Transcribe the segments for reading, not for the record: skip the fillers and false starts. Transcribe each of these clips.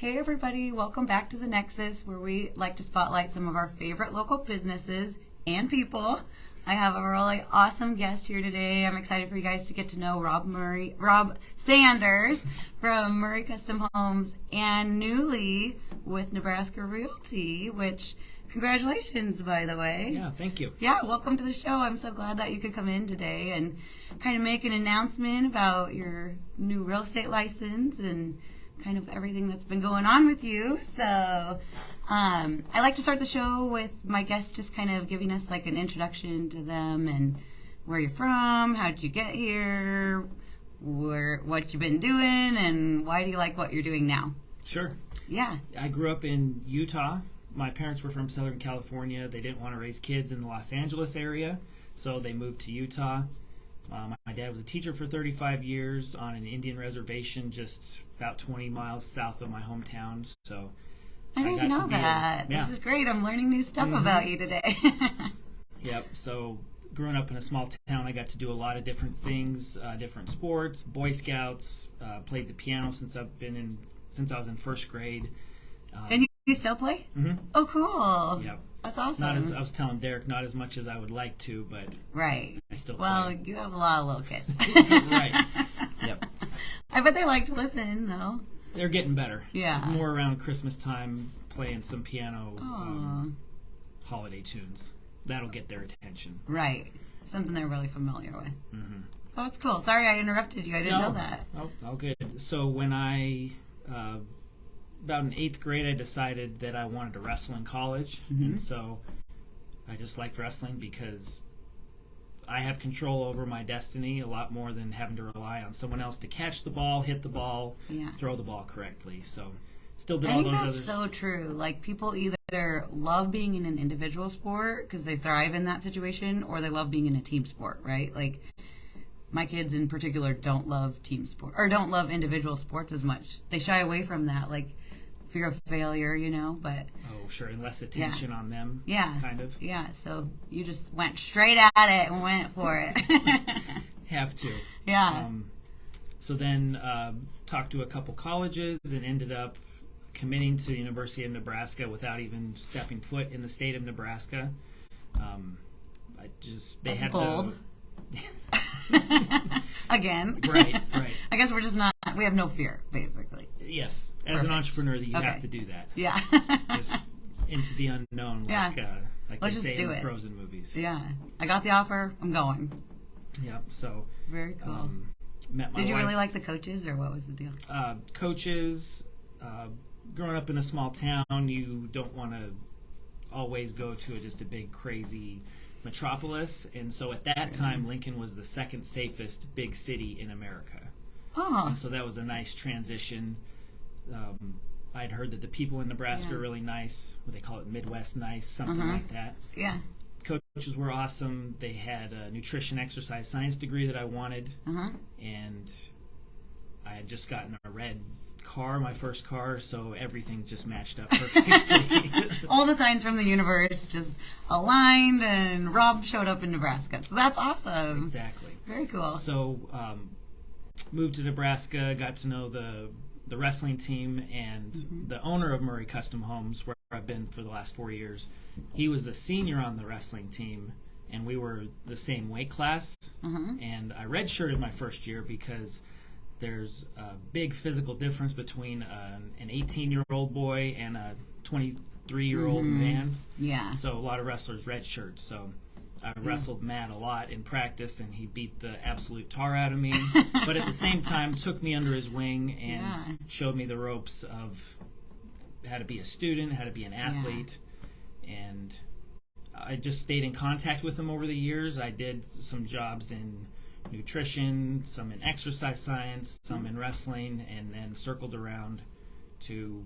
Hey everybody, welcome back to the Nexus, where we like to spotlight some of our favorite local businesses and people. I have a really awesome guest here today. I'm excited for you guys to get to know Rob Sanders from Murray Custom Homes, and newly with Nebraska Realty, which congratulations, by the way. Yeah, thank you. Yeah, welcome to the show. I'm so glad that you could come in today and kind of make an announcement about your new real estate license and kind of everything that's been going on with you. So I like to start the show with my guests just kind of giving us like an introduction to them and where you're from, how did you get here, what you've been doing, and why do you like what you're doing now? Sure. Yeah. I grew up in Utah. My parents were from Southern California. They didn't want to raise kids in the Los Angeles area, so they moved to Utah. My dad was a teacher for 35 years on an Indian reservation just about 20 miles south of my hometown. So I didn't know that. This is great. I'm learning new stuff about you today. Yep. So growing up in a small town, I got to do a lot of different things, different sports, Boy Scouts, played the piano since I was in first grade. And you still play? Mm-hmm. Oh, cool. Yep. That's awesome. I was telling Derek, not as much as I would like to, but right. I still Well, play. you have a lot of little kids. Right. Yep. I bet they like to listen, though. They're getting better. Yeah. More around Christmas time, playing some piano holiday tunes. That'll get their attention. Right. Something they're really familiar with. Mm-hmm. Oh, that's cool. Sorry I interrupted you. I didn't know that. Oh, all good. So when I... about in 8th grade, I decided that I wanted to wrestle in college. Mm-hmm. And so I just liked wrestling because I have control over my destiny a lot more than having to rely on someone else to catch the ball, hit the ball, throw the ball correctly. So still did all those others. I think that's so true. Like, people either love being in an individual sport because they thrive in that situation, or they love being in a team sport, right? Like, my kids in particular don't love team sport, or don't love individual sports as much. They shy away from that, like fear of failure, but... Oh, sure, and less attention on them, kind of. Yeah, so you just went straight at it and went for it. Have to. Yeah. So then talked to a couple colleges and ended up committing to the University of Nebraska without even stepping foot in the state of Nebraska. That's bold. Again. Right. I guess we're just not, we have no fear, basically. Yes. As an entrepreneur, you have to do that. Yeah. Just into the unknown, like Let's they say do in it. Frozen movies. Yeah. I got the offer. I'm going. Yep. So. Very cool. Met my Did you wife. really like the coaches, or what was the deal? Coaches. Growing up in a small town, you don't want to always go to just a big, crazy metropolis, and so at that time Lincoln was the second safest big city in America. And so that was a nice transition. I'd heard that the people in Nebraska are really nice. What they call it, Midwest nice, something like that. Yeah. Coaches were awesome. They had a nutrition exercise science degree that I wanted, and I had just gotten a red car, my first car, so everything just matched up perfectly. All the signs from the universe just aligned, and Rob showed up in Nebraska. So that's awesome. Exactly. Very cool. So moved to Nebraska, got to know the wrestling team, and the owner of Murray Custom Homes, where I've been for the last 4 years. He was a senior on the wrestling team, and we were the same weight class. And I redshirted my first year because there's a big physical difference between an 18-year-old boy and a 23-year-old man. Yeah. So a lot of wrestlers redshirt. So I wrestled Matt a lot in practice, and he beat the absolute tar out of me. But at the same time, took me under his wing and showed me the ropes of how to be a student, how to be an athlete. And I just stayed in contact with him over the years. I did some jobs in nutrition, some in exercise science, some in wrestling, and then circled around to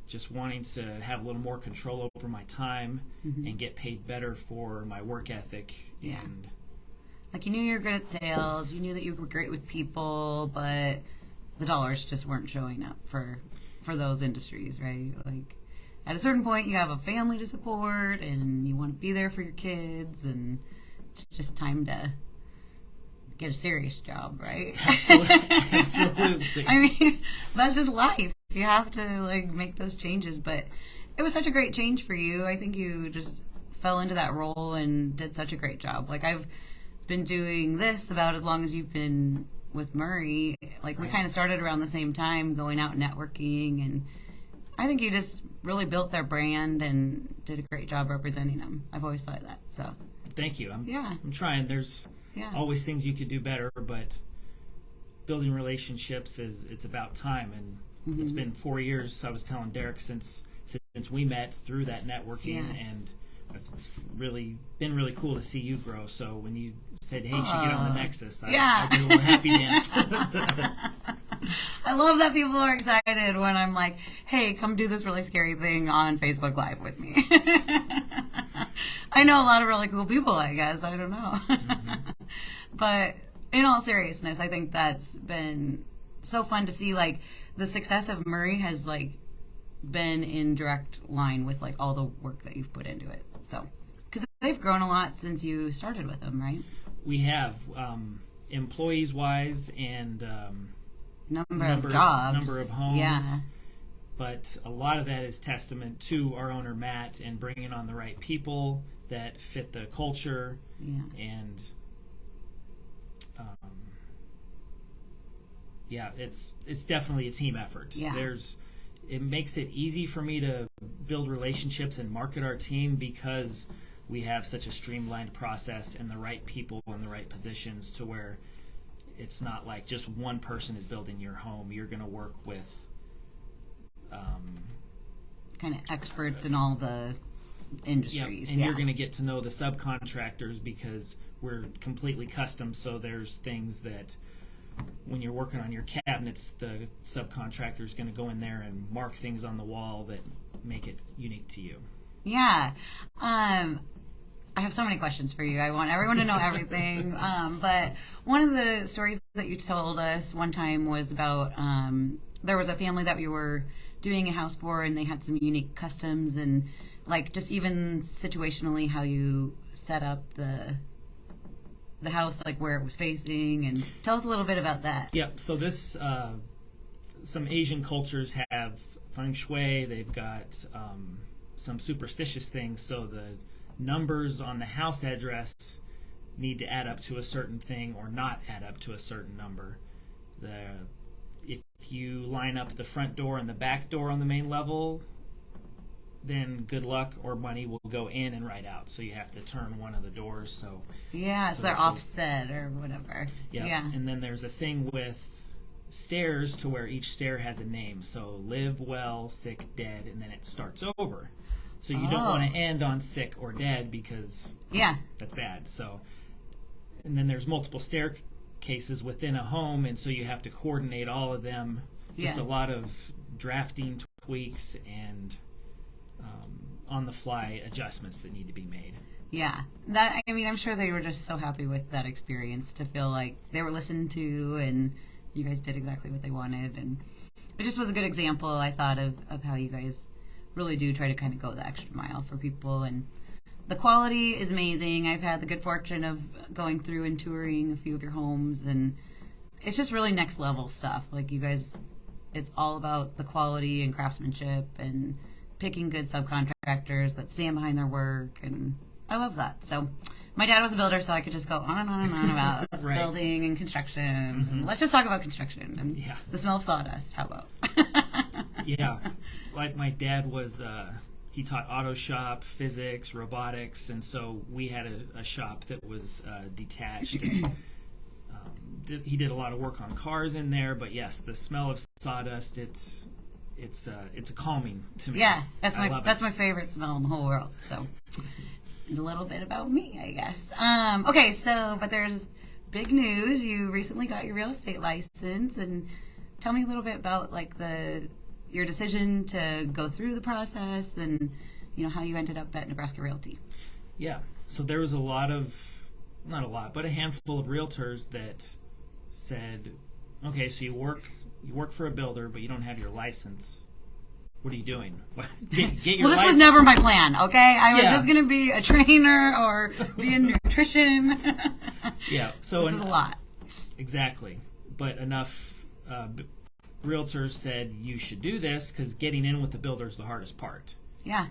just wanting to have a little more control over my time and get paid better for my work ethic. And like, you knew you were good at sales, you knew that you were great with people, but the dollars just weren't showing up for those industries, right? Like, at a certain point, you have a family to support, and you want to be there for your kids, and it's just time to get a serious job, right? Absolutely. I mean, that's just life. you have to like make those changes. But it was such a great change for you. I think you just fell into that role and did such a great job. Like, I've been doing this about as long as you've been with Murray. Like, we kind of started around the same time, going out and networking, and I think you just really built their brand and did a great job representing them. I've always thought that. So thank you. I'm trying. There's always things you could do better, but building relationships it's about time, and it's been 4 years. I was telling Derek since we met through that networking, and it's really been really cool to see you grow. So when you said, "Hey, you should get on the Nexus," I did a little happy dance. I love that people are excited when I'm like, "Hey, come do this really scary thing on Facebook Live with me." I know a lot of really cool people, I guess. I don't know. But in all seriousness, I think that's been so fun to see. Like, the success of Murray has like been in direct line with like all the work that you've put into it. So, because they've grown a lot since you started with them, right? We have, employees wise, and number of jobs, number of homes. Yeah. But a lot of that is testament to our owner Matt and bringing on the right people that fit the culture. And it's definitely a team effort. It makes it easy for me to build relationships and market our team because we have such a streamlined process and the right people in the right positions, to where it's not like just one person is building your home. You're going to work with kind of experts in all the industries. And you're going to get to know the subcontractors because we're completely custom. So there's things that when you're working on your cabinets, the subcontractor is going to go in there and mark things on the wall that make it unique to you. Yeah. I have so many questions for you. I want everyone to know everything. But one of the stories that you told us one time was about there was a family that we were doing a house for, and they had some unique customs, and like just even situationally how you set up the house, like where it was facing, and tell us a little bit about that. So this some Asian cultures have feng shui. They've got some superstitious things, so the numbers on the house address need to add up to a certain thing or not add up to a certain number. If you line up the front door and the back door on the main level, then good luck, or money will go in and right out. So you have to turn one of the doors. So they're offset or whatever. And then there's a thing with stairs to where each stair has a name. So live, well, sick, dead, and then it starts over. So you don't want to end on sick or dead because that's bad. So, and then there's multiple staircases within a home, and so you have to coordinate all of them. Just a lot of drafting tweaks and on-the-fly adjustments that need to be made. I'm sure they were just so happy with that experience to feel like they were listened to and you guys did exactly what they wanted. And it just was a good example, I thought, of how you guys really do try to kind of go the extra mile for people. And the quality is amazing. I've had the good fortune of going through and touring a few of your homes, and it's just really next level stuff. Like, you guys, it's all about the quality and craftsmanship and picking good subcontractors that stand behind their work, and I love that. So my dad was a builder, so I could just go on and on and on about building and construction. Let's just talk about construction and the smell of sawdust. How about? Like my dad was, he taught auto shop, physics, robotics, and so we had a shop that was detached. And, he did a lot of work on cars in there, but yes, the smell of sawdust, it's a calming to me. Yeah, that's my favorite smell in the whole world. So a little bit about me, I guess. But there's big news. You recently got your real estate license, and tell me a little bit about like your decision to go through the process, and how you ended up at Nebraska Realty. So there was not a lot, but a handful of realtors that said, okay, so you work for a builder, but you don't have your license. What are you doing? Get your this was never my plan, okay? I was just going to be a trainer or be in nutrition. So this is a lot. Exactly. But enough realtors said you should do this because getting in with the builder is the hardest part. Yeah.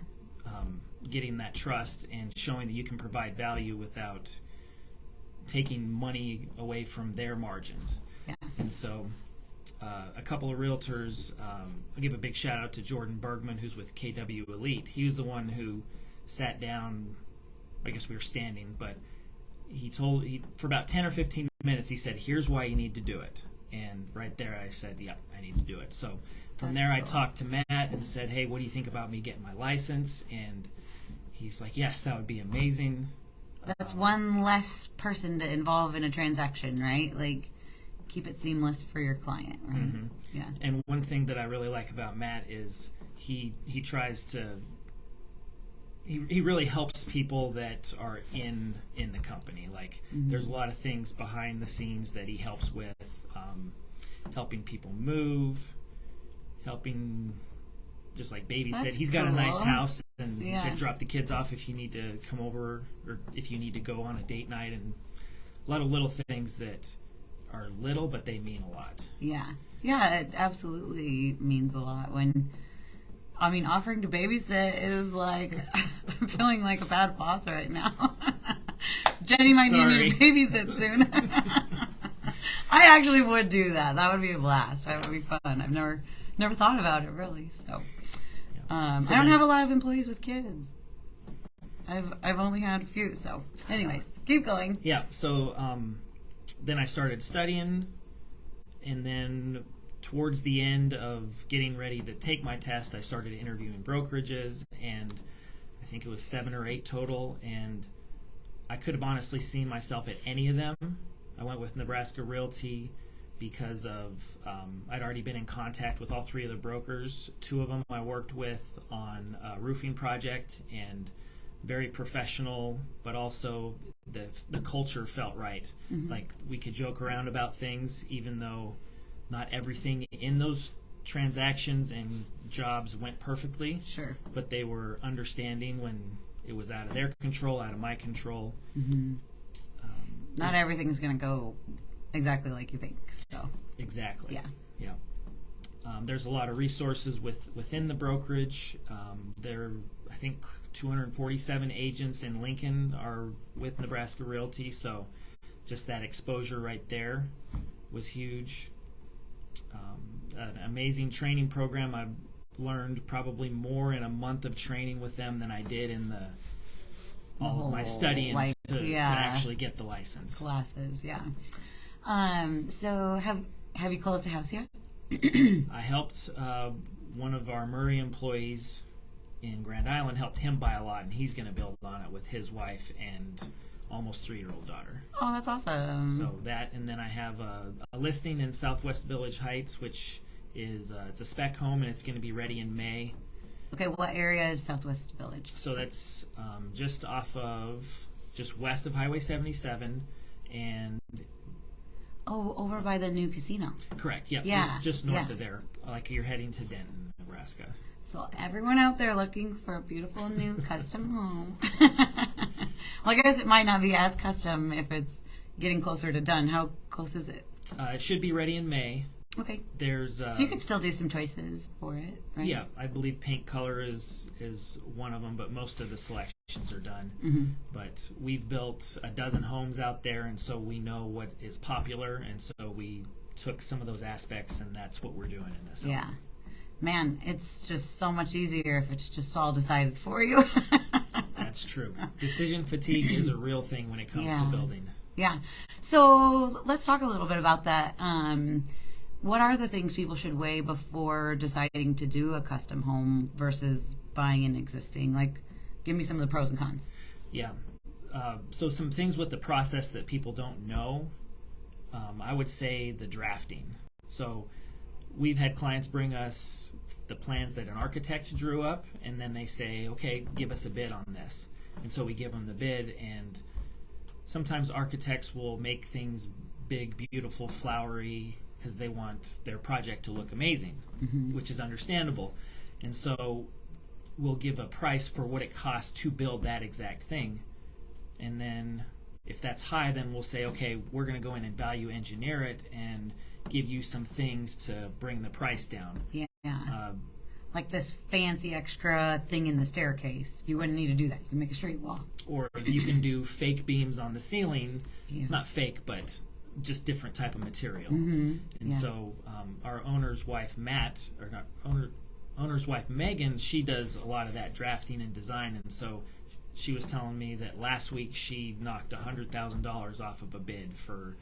Getting that trust and showing that you can provide value without taking money away from their margins. Yeah. And so a couple of realtors, I'll give a big shout out to Jordan Bergman, who's with KW Elite. He was the one who sat down, I guess we were standing, but for about 10 or 15 minutes, he said, here's why you need to do it. And right there I said, yeah, I need to do it. So from there, I talked to Matt and said, hey, what do you think about me getting my license? And he's like, yes, that would be amazing. That's one less person to involve in a transaction, right? Like, keep it seamless for your client, right? Mm-hmm. Yeah. And one thing that I really like about Matt is he tries to, he really helps people that are in the company. Like, there's a lot of things behind the scenes that he helps with, helping people move, helping, just like Baby said, he's got a nice house, and he said drop the kids off if you need to come over, or if you need to go on a date night, and a lot of little things that are little, but they mean a lot. Yeah. Yeah, it absolutely means a lot. Offering to babysit is like, I'm feeling like a bad boss right now. Jenny might need me to babysit soon. I actually would do that. That would be a blast. That would be fun. I've never thought about it really. So, I don't have a lot of employees with kids. I've only had a few. So, anyways, keep going. Yeah. So, then I started studying, and then towards the end of getting ready to take my test, I started interviewing brokerages, and I think it was 7 or 8 total, and I could have honestly seen myself at any of them. I went with Nebraska Realty because of I'd already been in contact with all 3 of the brokers. 2 of them I worked with on a roofing project, and very professional, but also the culture felt right. Like, we could joke around about things, even though not everything in those transactions and jobs went perfectly. Sure. But they were understanding when it was out of their control, out of my control. Not everything's going to go exactly like you think. So. Exactly. Yeah. Yeah. There's a lot of resources within the brokerage. There, I think, 247 agents in Lincoln are with Nebraska Realty, so just that exposure right there was huge. An amazing training program. I've learned probably more in a month of training with them than I did in all of my studying to actually get the license. Classes, yeah. So have you closed a house yet? I helped one of our Murray employees in Grand Island, helped him buy a lot, and he's going to build on it with his wife and almost 3-year-old daughter. Oh, that's awesome. So that, and then I have a listing in Southwest Village Heights, which is it's a spec home, and it's going to be ready in May. Okay, what area is Southwest Village? So that's just west of Highway 77, and over by the new casino. Correct. Yep. Yeah. Just north of there, like you're heading to Denton, Nebraska. So everyone out there looking for a beautiful new custom home. Well, I guess it might not be as custom if it's getting closer to done. How close is it? It should be ready in May. Okay. There's so you could still do some choices for it, right? Yeah, I believe paint color is one of them, but most of the selections are done. But we've built a dozen homes out there, and so we know what is popular, and so we took some of those aspects, and that's what we're doing in this home. Yeah. Man, it's just so much easier if it's just all decided for you. That's true. Decision fatigue is a real thing when it comes to building. Yeah. So let's talk a little bit about that. What are the things people should weigh before deciding to do a custom home versus buying an existing? Like, give me some of the pros and cons. Yeah. So some things with the process that people don't know, I would say the drafting. So we've had clients bring us the plans that an architect drew up, and then they say, okay, give us a bid on this. And so we give them the bid, and sometimes architects will make things big, beautiful, flowery, because they want their project to look amazing, which is understandable. And so we'll give a price for what it costs to build that exact thing. And then if that's high, then we'll say, okay, we're going to go in and value engineer it and give you some things to bring the price down. Yeah. Like this fancy extra thing in the staircase. You wouldn't need to do that. You can make a straight wall. Or you can do fake beams on the ceiling. Yeah. Not fake, but just different type of material. Mm-hmm. And so our owner's wife, owner's wife, Megan, she does a lot of that drafting and design. And so she was telling me that last week she knocked $100,000 off of a bid for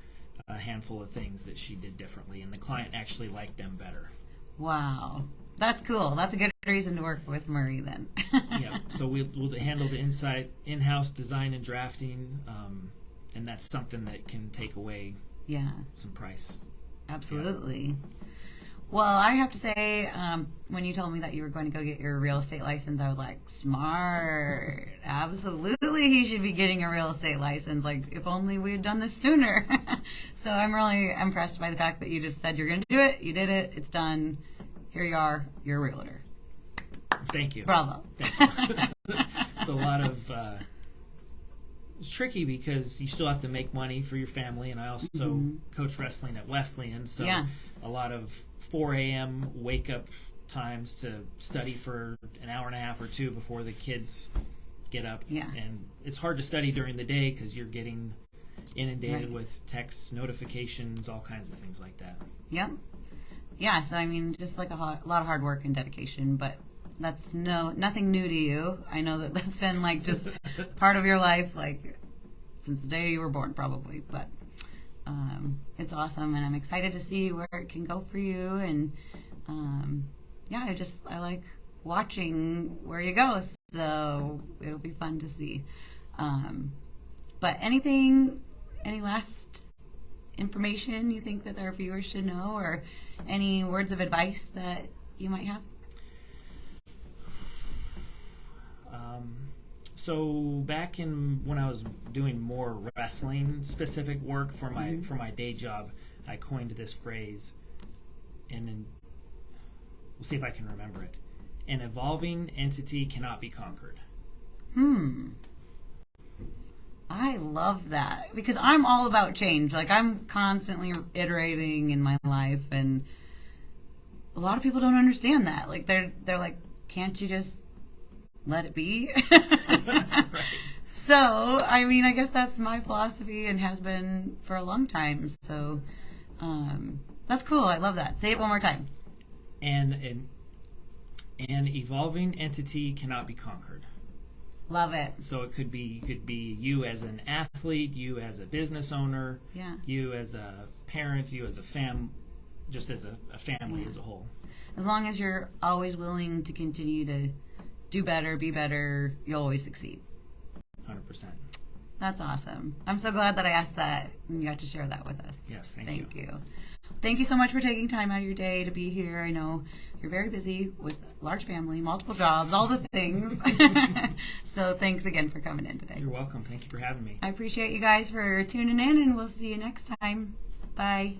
a handful of things that she did differently. And the client actually liked them better. Wow. That's cool. That's a good reason to work with Murray then. Yeah. So we'll handle the in-house design and drafting. And that's something that can take away some price. Absolutely. Yeah. Well, I have to say, when you told me that you were going to go get your real estate license, I was like, smart. Absolutely, he should be getting a real estate license. Like, if only we had done this sooner. So I'm really impressed by the fact that you just said you're going to do it. You did it. It's done. Here you are. You're a realtor. Thank you. Bravo. Thank you. A lot of... it's tricky because you still have to make money for your family, and I also coach wrestling at Wesleyan, so a lot of 4 a.m. wake-up times to study for an hour and a half or two before the kids get up. Yeah. And it's hard to study during the day because you're getting inundated with texts, notifications, all kinds of things like that. Yep. Yeah, so I mean, just like a lot of hard work and dedication, but that's nothing new to you. I know that that's been like just part of your life, like since the day you were born, probably. But it's awesome, and I'm excited to see where it can go for you. And I like watching where you go. So it'll be fun to see. But any last information you think that our viewers should know, or any words of advice that you might have? So back in when I was doing more wrestling specific work for my day job, I coined this phrase, and then we'll see if I can remember it. An evolving entity cannot be conquered. I love that, because I'm all about change. Like, I'm constantly iterating in my life, and a lot of people don't understand that. Like, they're like, can't you just let it be? Right. So, I mean, I guess that's my philosophy and has been for a long time. So, that's cool. I love that. Say it one more time. And an evolving entity cannot be conquered. Love it. So it could be you as an athlete, you as a business owner, you as a parent, you as a just as a family as a whole. As long as you're always willing to continue to do better, be better, you'll always succeed. 100%. That's awesome. I'm so glad that I asked that and you got to share that with us. Yes, thank you. Thank you so much for taking time out of your day to be here. I know you're very busy with a large family, multiple jobs, all the things. So thanks again for coming in today. You're welcome. Thank you for having me. I appreciate you guys for tuning in, and we'll see you next time. Bye.